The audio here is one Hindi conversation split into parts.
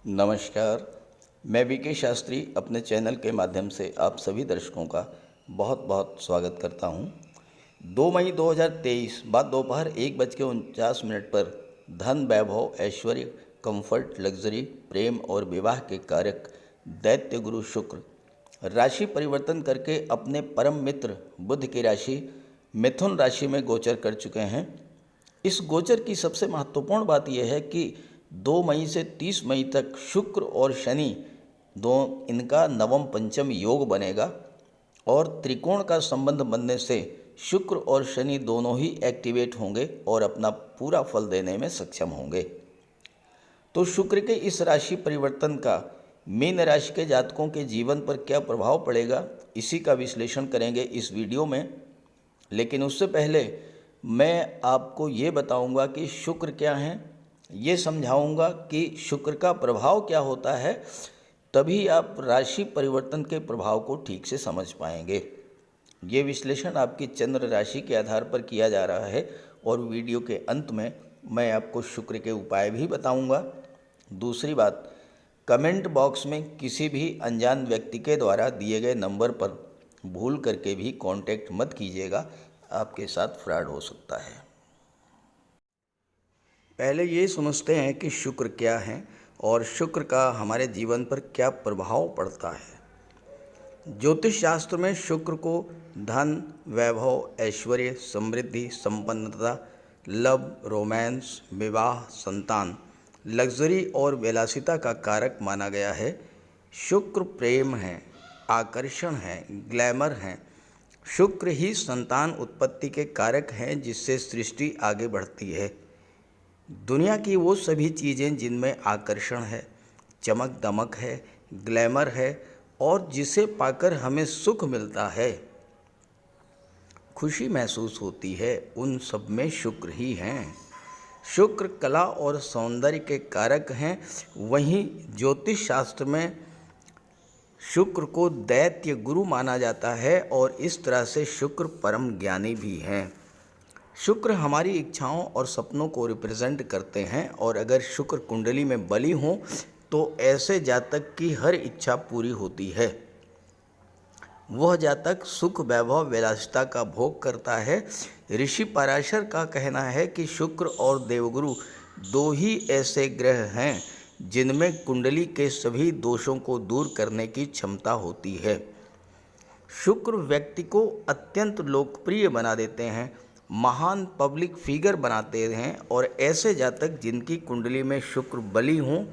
नमस्कार। मैं वीके शास्त्री अपने चैनल के माध्यम से आप सभी दर्शकों का बहुत बहुत स्वागत करता हूं। 2 मई 2023 बाद दोपहर 1:49 पर धन, वैभव, ऐश्वर्य, कंफर्ट, लग्जरी, प्रेम और विवाह के कारक दैत्य गुरु शुक्र राशि परिवर्तन करके अपने परम मित्र बुध की राशि मिथुन राशि में गोचर कर चुके हैं। इस गोचर की सबसे महत्वपूर्ण बात यह है कि 2 मई से 30 मई तक शुक्र और शनि दो इनका नवम पंचम योग बनेगा और त्रिकोण का संबंध बनने से शुक्र और शनि दोनों ही एक्टिवेट होंगे और अपना पूरा फल देने में सक्षम होंगे। तो शुक्र के इस राशि परिवर्तन का मीन राशि के जातकों के जीवन पर क्या प्रभाव पड़ेगा, इसी का विश्लेषण करेंगे इस वीडियो में। लेकिन उससे पहले मैं आपको ये बताऊंगा कि शुक्र क्या है, ये समझाऊंगा कि शुक्र का प्रभाव क्या होता है, तभी आप राशि परिवर्तन के प्रभाव को ठीक से समझ पाएंगे। ये विश्लेषण आपकी चंद्र राशि के आधार पर किया जा रहा है और वीडियो के अंत में मैं आपको शुक्र के उपाय भी बताऊंगा। दूसरी बात, कमेंट बॉक्स में किसी भी अनजान व्यक्ति के द्वारा दिए गए नंबर पर भूल करके भी कांटेक्ट मत कीजिएगा, आपके साथ फ्रॉड हो सकता है। पहले ये समझते हैं कि शुक्र क्या है और शुक्र का हमारे जीवन पर क्या प्रभाव पड़ता है। ज्योतिष शास्त्र में शुक्र को धन, वैभव, ऐश्वर्य, समृद्धि, संपन्नता, लव, रोमांस, विवाह, संतान, लग्जरी और विलासिता का कारक माना गया है। शुक्र प्रेम है, आकर्षण है, ग्लैमर है। शुक्र ही संतान उत्पत्ति के कारक हैं जिससे सृष्टि आगे बढ़ती है। दुनिया की वो सभी चीज़ें जिनमें आकर्षण है, चमक दमक है, ग्लैमर है और जिसे पाकर हमें सुख मिलता है, खुशी महसूस होती है, उन सब में शुक्र ही हैं। शुक्र कला और सौंदर्य के कारक हैं। वहीं ज्योतिष शास्त्र में शुक्र को दैत्य गुरु माना जाता है और इस तरह से शुक्र परम ज्ञानी भी हैं। शुक्र हमारी इच्छाओं और सपनों को रिप्रेजेंट करते हैं और अगर शुक्र कुंडली में बली हो तो ऐसे जातक की हर इच्छा पूरी होती है। वह जातक सुख, वैभव, विलासिता का भोग करता है। ऋषि पराशर का कहना है कि शुक्र और देवगुरु दो ही ऐसे ग्रह हैं जिनमें कुंडली के सभी दोषों को दूर करने की क्षमता होती है। शुक्र व्यक्ति को अत्यंत लोकप्रिय बना देते हैं, महान पब्लिक फिगर बनाते हैं और ऐसे जातक जिनकी कुंडली में शुक्र बली हों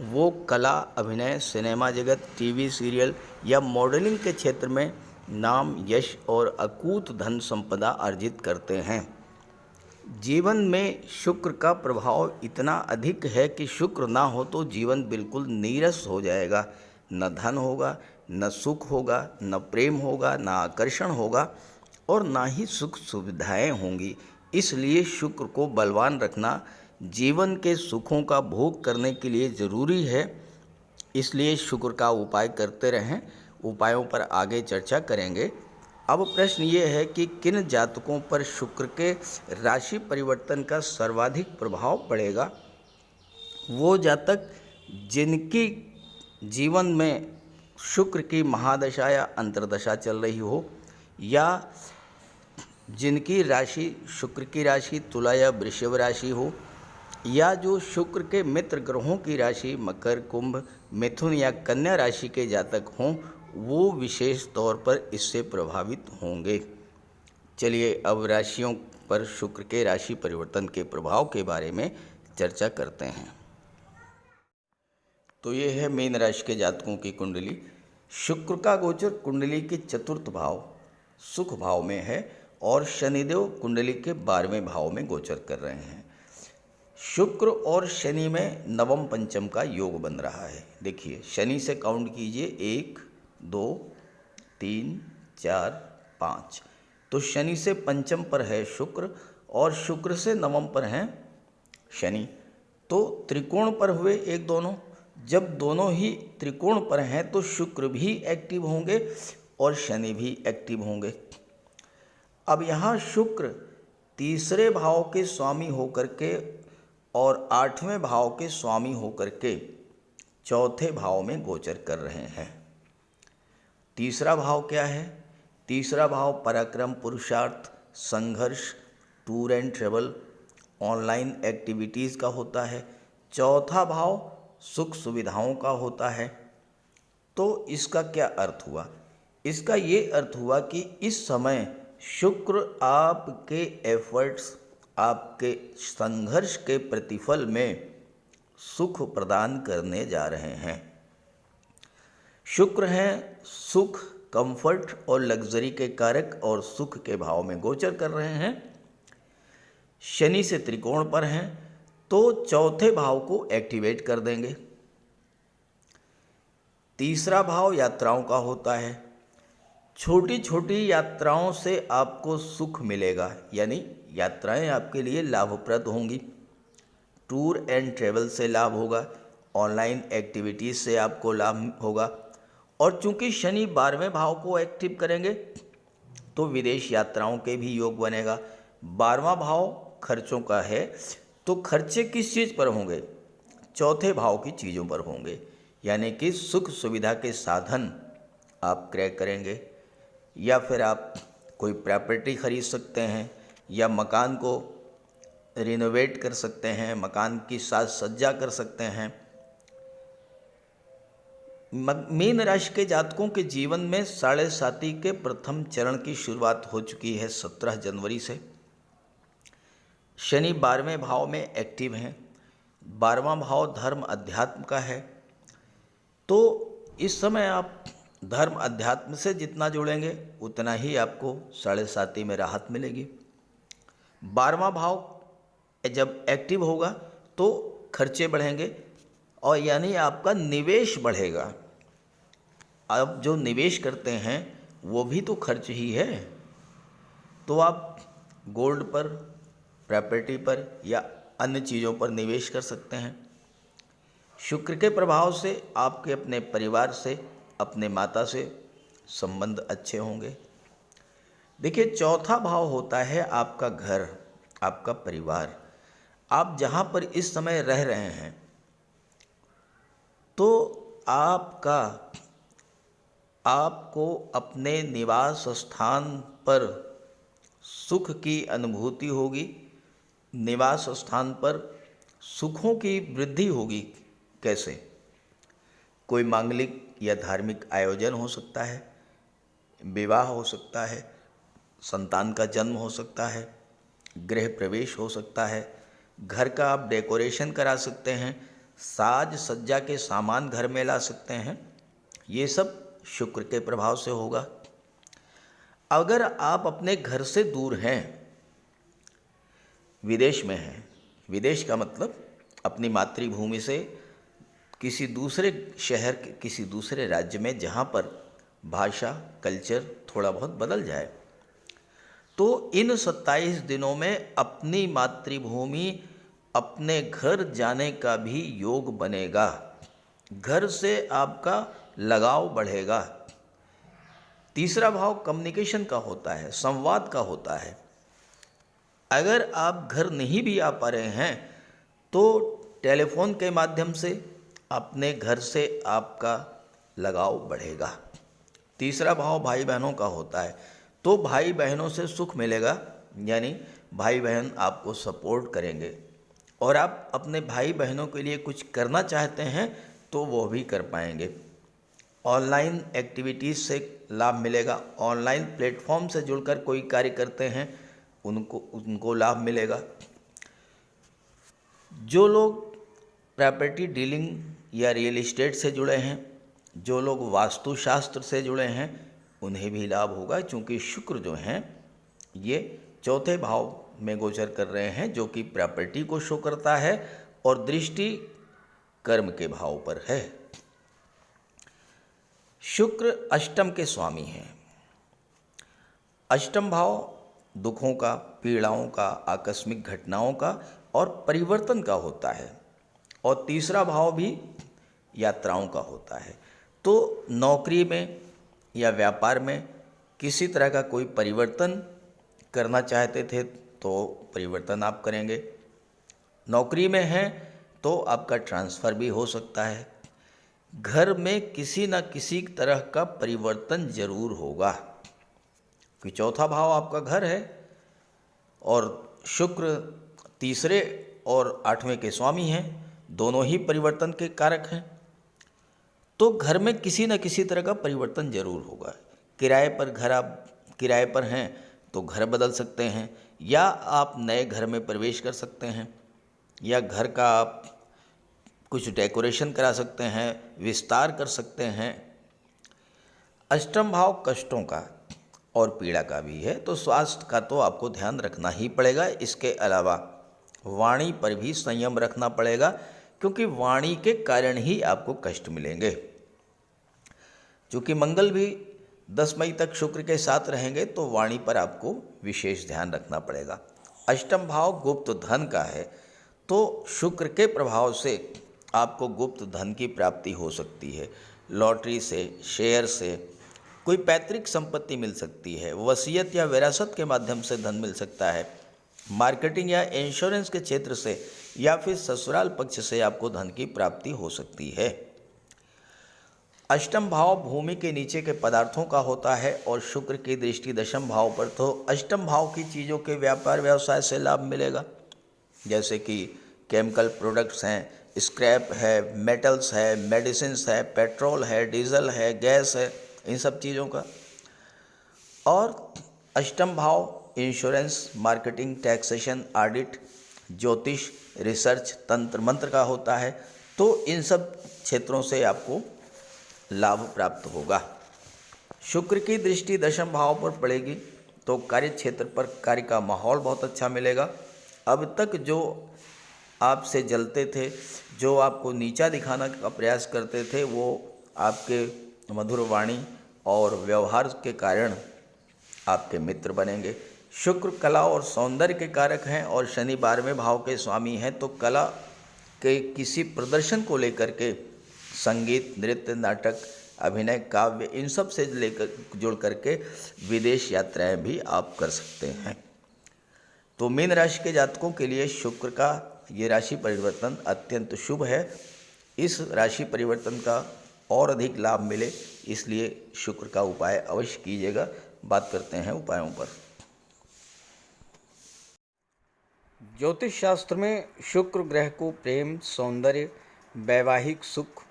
वो कला, अभिनय, सिनेमा जगत, टीवी सीरियल या मॉडलिंग के क्षेत्र में नाम, यश और अकूत धन संपदा अर्जित करते हैं। जीवन में शुक्र का प्रभाव इतना अधिक है कि शुक्र ना हो तो जीवन बिल्कुल नीरस हो जाएगा। न धन होगा, न सुख होगा, न प्रेम होगा, न आकर्षण होगा और ना ही सुख सुविधाएं होंगी। इसलिए शुक्र को बलवान रखना जीवन के सुखों का भोग करने के लिए ज़रूरी है। इसलिए शुक्र का उपाय करते रहें। उपायों पर आगे चर्चा करेंगे। अब प्रश्न ये है कि किन जातकों पर शुक्र के राशि परिवर्तन का सर्वाधिक प्रभाव पड़ेगा। वो जातक जिनकी जीवन में शुक्र की महादशा या अंतर्दशा चल रही हो या जिनकी राशि शुक्र की राशि तुला या वृषभ राशि हो या जो शुक्र के मित्र ग्रहों की राशि मकर, कुंभ, मिथुन या कन्या राशि के जातक हों, वो विशेष तौर पर इससे प्रभावित होंगे। चलिए अब राशियों पर शुक्र के राशि परिवर्तन के प्रभाव के बारे में चर्चा करते हैं। तो ये है मीन राशि के जातकों की कुंडली। शुक्र का गोचर कुंडली के चतुर्थ भाव सुख भाव में है और शनिदेव कुंडली के 12वें भाव में गोचर कर रहे हैं। शुक्र और शनि में नवम पंचम का योग बन रहा है। देखिए शनि से काउंट कीजिए 1, 2, 3, 4, 5। तो शनि से पंचम पर है शुक्र और शुक्र से नवम पर हैं शनि। तो त्रिकोण पर हुए एक दोनों। जब दोनों ही त्रिकोण पर हैं तो शुक्र भी एक्टिव होंगे और शनि भी एक्टिव होंगे। अब यहाँ शुक्र तीसरे भाव के स्वामी होकर के और 8वें भाव के स्वामी होकर के चौथे भाव में गोचर कर रहे हैं। तीसरा भाव क्या है? तीसरा भाव पराक्रम, पुरुषार्थ, संघर्ष, tour and travel, online activities का होता है। चौथा भाव सुख सुविधाओं का होता है। तो इसका क्या अर्थ हुआ? इसका ये अर्थ हुआ कि इस समय शुक्र आपके एफर्ट्स, आपके संघर्ष के प्रतिफल में सुख प्रदान करने जा रहे हैं। शुक्र हैं सुख, कंफर्ट और लग्जरी के कारक और सुख के भाव में गोचर कर रहे हैं। शनि से त्रिकोण पर हैं तो चौथे भाव को एक्टिवेट कर देंगे। तीसरा भाव यात्राओं का होता है। छोटी छोटी यात्राओं से आपको सुख मिलेगा, यानी यात्राएं आपके लिए लाभप्रद होंगी। टूर एंड ट्रेवल से लाभ होगा, ऑनलाइन एक्टिविटीज़ से आपको लाभ होगा। और चूंकि शनि 12वें भाव को एक्टिव करेंगे तो विदेश यात्राओं के भी योग बनेगा। 12वां भाव खर्चों का है, तो खर्चे किस चीज़ पर होंगे? चौथे भाव की चीज़ों पर होंगे, यानी कि सुख सुविधा के साधन आप क्रय करेंगे, या फिर आप कोई प्रॉपर्टी खरीद सकते हैं, या मकान को रिनोवेट कर सकते हैं, मकान की साज सज्जा कर सकते हैं। मीन राशि के जातकों के जीवन में साढ़े साती के प्रथम चरण की शुरुआत हो चुकी है 17 जनवरी से। शनि 12वें भाव में एक्टिव हैं। 12वां भाव धर्म अध्यात्म का है, तो इस समय आप धर्म अध्यात्म से जितना जुड़ेंगे उतना ही आपको साढ़े साती में राहत मिलेगी। 12वां भाव जब एक्टिव होगा तो खर्चे बढ़ेंगे, और यानी आपका निवेश बढ़ेगा। आप जो निवेश करते हैं वो भी तो खर्च ही है। तो आप गोल्ड पर, प्रॉपर्टी पर या अन्य चीज़ों पर निवेश कर सकते हैं। शुक्र के प्रभाव से आपके अपने परिवार से, अपने माता से संबंध अच्छे होंगे। देखिए, चौथा भाव होता है आपका घर, आपका परिवार। आप जहाँ पर इस समय रह रहे हैं तो आपको अपने निवास स्थान पर सुख की अनुभूति होगी। निवास स्थान पर सुखों की वृद्धि होगी। कैसे? कोई मांगलिक या धार्मिक आयोजन हो सकता है, विवाह हो सकता है, संतान का जन्म हो सकता है, गृह प्रवेश हो सकता है, घर का आप डेकोरेशन करा सकते हैं, साज सज्जा के सामान घर में ला सकते हैं। ये सब शुक्र के प्रभाव से होगा। अगर आप अपने घर से दूर हैं, विदेश में हैं, विदेश का मतलब अपनी मातृभूमि से किसी दूसरे शहर, किसी दूसरे राज्य में जहाँ पर भाषा, कल्चर थोड़ा बहुत बदल जाए, तो इन 27 दिनों में अपनी मातृभूमि, अपने घर जाने का भी योग बनेगा। घर से आपका लगाव बढ़ेगा। तीसरा भाव कम्युनिकेशन का होता है, संवाद का होता है। अगर आप घर नहीं भी आ पा रहे हैं तो टेलीफोन के माध्यम से अपने घर से आपका लगाव बढ़ेगा। तीसरा भाव भाई बहनों का होता है, तो भाई बहनों से सुख मिलेगा, यानी भाई बहन आपको सपोर्ट करेंगे, और आप अपने भाई बहनों के लिए कुछ करना चाहते हैं तो वो भी कर पाएंगे। ऑनलाइन एक्टिविटीज़ से लाभ मिलेगा। ऑनलाइन प्लेटफॉर्म से जुड़कर कोई कार्य करते हैं उनको लाभ मिलेगा। जो लोग प्रॉपर्टी डीलिंग या रियल एस्टेट से जुड़े हैं, जो लोग वास्तुशास्त्र से जुड़े हैं, उन्हें भी लाभ होगा, क्योंकि शुक्र जो हैं ये चौथे भाव में गोचर कर रहे हैं, जो कि प्रॉपर्टी को शो करता है, और दृष्टि कर्म के भाव पर है। शुक्र अष्टम के स्वामी हैं। अष्टम भाव दुखों का, पीड़ाओं का, आकस्मिक घटनाओं का और परिवर्तन का होता है, और तीसरा भाव भी यात्राओं का होता है। तो नौकरी में या व्यापार में किसी तरह का कोई परिवर्तन करना चाहते थे तो परिवर्तन आप करेंगे। नौकरी में हैं तो आपका ट्रांसफ़र भी हो सकता है। घर में किसी न किसी तरह का परिवर्तन जरूर होगा, कि चौथा भाव आपका घर है और शुक्र तीसरे और आठवें के स्वामी हैं, दोनों ही परिवर्तन के कारक हैं। तो घर में किसी न किसी तरह का परिवर्तन जरूर होगा। किराए पर घर, आप किराए पर हैं तो घर बदल सकते हैं, या आप नए घर में प्रवेश कर सकते हैं, या घर का आप कुछ डेकोरेशन करा सकते हैं, विस्तार कर सकते हैं। अष्टम भाव कष्टों का और पीड़ा का भी है, तो स्वास्थ्य का तो आपको ध्यान रखना ही पड़ेगा। इसके अलावा वाणी पर भी संयम रखना पड़ेगा, क्योंकि वाणी के कारण ही आपको कष्ट मिलेंगे। चूँकि मंगल भी 10 मई तक शुक्र के साथ रहेंगे, तो वाणी पर आपको विशेष ध्यान रखना पड़ेगा। अष्टम भाव गुप्त धन का है, तो शुक्र के प्रभाव से आपको गुप्त धन की प्राप्ति हो सकती है। लॉटरी से, शेयर से, कोई पैतृक संपत्ति मिल सकती है, वसीयत या विरासत के माध्यम से धन मिल सकता है। मार्केटिंग या इंश्योरेंस के क्षेत्र से या फिर ससुराल पक्ष से आपको धन की प्राप्ति हो सकती है। अष्टम भाव भूमि के नीचे के पदार्थों का होता है और शुक्र की दृष्टि दशम भाव पर, तो अष्टम भाव की चीज़ों के व्यापार व्यवसाय से लाभ मिलेगा, जैसे कि केमिकल प्रोडक्ट्स हैं, स्क्रैप है, मेटल्स है, मेडिसिन्स है, पेट्रोल है, डीजल है, गैस है, इन सब चीज़ों का। और अष्टम भाव इंश्योरेंस, मार्केटिंग, टैक्सेशन, ऑडिट, ज्योतिष, रिसर्च, तंत्र मंत्र का होता है, तो इन सब क्षेत्रों से आपको लाभ प्राप्त होगा। शुक्र की दृष्टि दशम भाव पर पड़ेगी तो कार्य क्षेत्र पर कार्य का माहौल बहुत अच्छा मिलेगा। अब तक जो आपसे जलते थे, जो आपको नीचा दिखाना का प्रयास करते थे, वो आपके मधुर वाणी और व्यवहार के कारण आपके मित्र बनेंगे। शुक्र कला और सौंदर्य के कारक हैं और शनि 12वें भाव के स्वामी हैं, तो कला के किसी प्रदर्शन को लेकर के संगीत, नृत्य, नाटक, अभिनय, काव्य, इन सब से लेकर जुड़ करके विदेश यात्राएं भी आप कर सकते हैं। तो मीन राशि के जातकों के लिए शुक्र का ये राशि परिवर्तन अत्यंत शुभ है। इस राशि परिवर्तन का और अधिक लाभ मिले, इसलिए शुक्र का उपाय अवश्य कीजिएगा। बात करते हैं उपायों पर। ज्योतिष शास्त्र में शुक्र ग्रह को प्रेम, सौंदर्य, वैवाहिक सुख,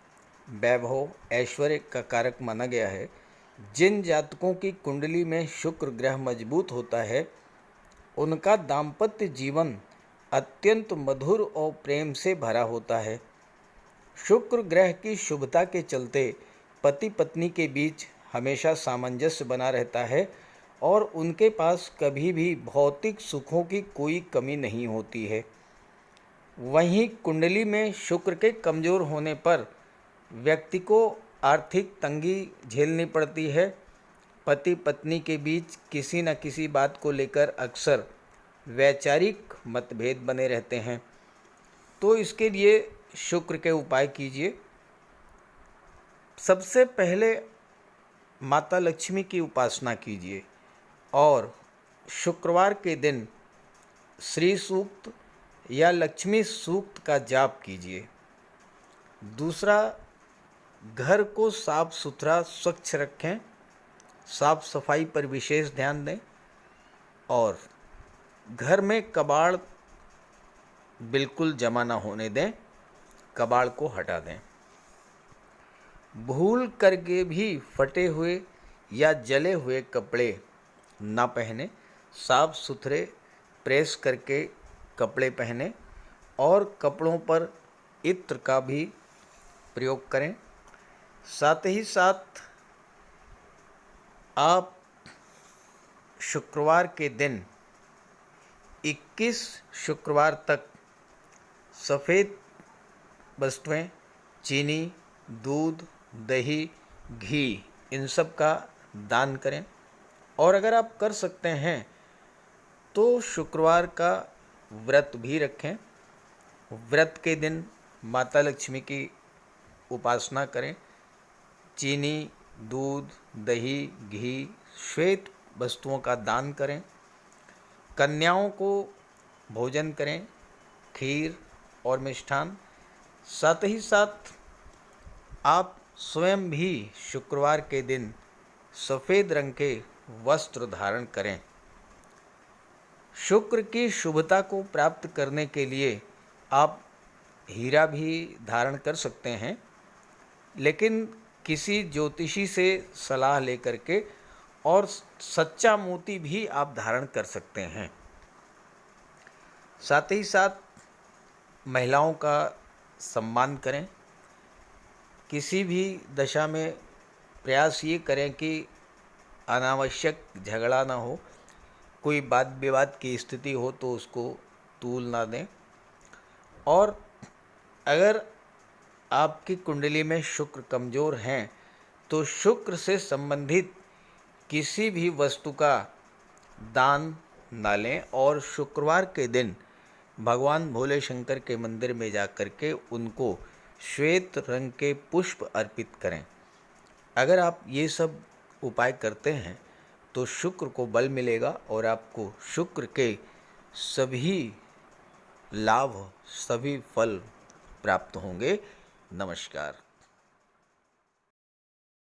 वैभव, ऐश्वर्य का कारक माना गया है। जिन जातकों की कुंडली में शुक्र ग्रह मजबूत होता है, उनका दाम्पत्य जीवन अत्यंत मधुर और प्रेम से भरा होता है। शुक्र ग्रह की शुभता के चलते पति पत्नी के बीच हमेशा सामंजस्य बना रहता है और उनके पास कभी भी भौतिक सुखों की कोई कमी नहीं होती है। वहीं कुंडली में शुक्र के कमज़ोर होने पर व्यक्ति को आर्थिक तंगी झेलनी पड़ती है। पति पत्नी के बीच किसी न किसी बात को लेकर अक्सर वैचारिक मतभेद बने रहते हैं। तो इसके लिए शुक्र के उपाय कीजिए। सबसे पहले माता लक्ष्मी की उपासना कीजिए और शुक्रवार के दिन श्री सूक्त या लक्ष्मी सूक्त का जाप कीजिए। दूसरा, घर को साफ सुथरा स्वच्छ रखें, साफ सफाई पर विशेष ध्यान दें और घर में कबाड़ बिल्कुल जमा ना होने दें, कबाड़ को हटा दें। भूल करके भी फटे हुए या जले हुए कपड़े ना पहने, साफ सुथरे प्रेस करके कपड़े पहने और कपड़ों पर इत्र का भी प्रयोग करें। साथ ही साथ आप शुक्रवार के दिन 21 शुक्रवार तक सफ़ेद वस्तुएं, चीनी, दूध, दही, घी, इन सब का दान करें। और अगर आप कर सकते हैं तो शुक्रवार का व्रत भी रखें। व्रत के दिन माता लक्ष्मी की उपासना करें। चीनी, दूध, दही, घी, श्वेत वस्तुओं का दान करें। कन्याओं को भोजन करें, खीर और मिष्ठान। साथ ही साथ आप स्वयं भी शुक्रवार के दिन सफ़ेद रंग के वस्त्र धारण करें। शुक्र की शुभता को प्राप्त करने के लिए आप हीरा भी धारण कर सकते हैं, लेकिन किसी ज्योतिषी से सलाह लेकर के, और सच्चा मोती भी आप धारण कर सकते हैं। साथ ही साथ महिलाओं का सम्मान करें। किसी भी दशा में प्रयास ये करें कि अनावश्यक झगड़ा ना हो, कोई वाद विवाद की स्थिति हो तो उसको तूल ना दें। और अगर आपकी कुंडली में शुक्र कमज़ोर हैं तो शुक्र से संबंधित किसी भी वस्तु का दान ना लें, और शुक्रवार के दिन भगवान भोले शंकर के मंदिर में जा कर के उनको श्वेत रंग के पुष्प अर्पित करें। अगर आप ये सब उपाय करते हैं तो शुक्र को बल मिलेगा और आपको शुक्र के सभी लाभ, सभी फल प्राप्त होंगे। नमस्कार।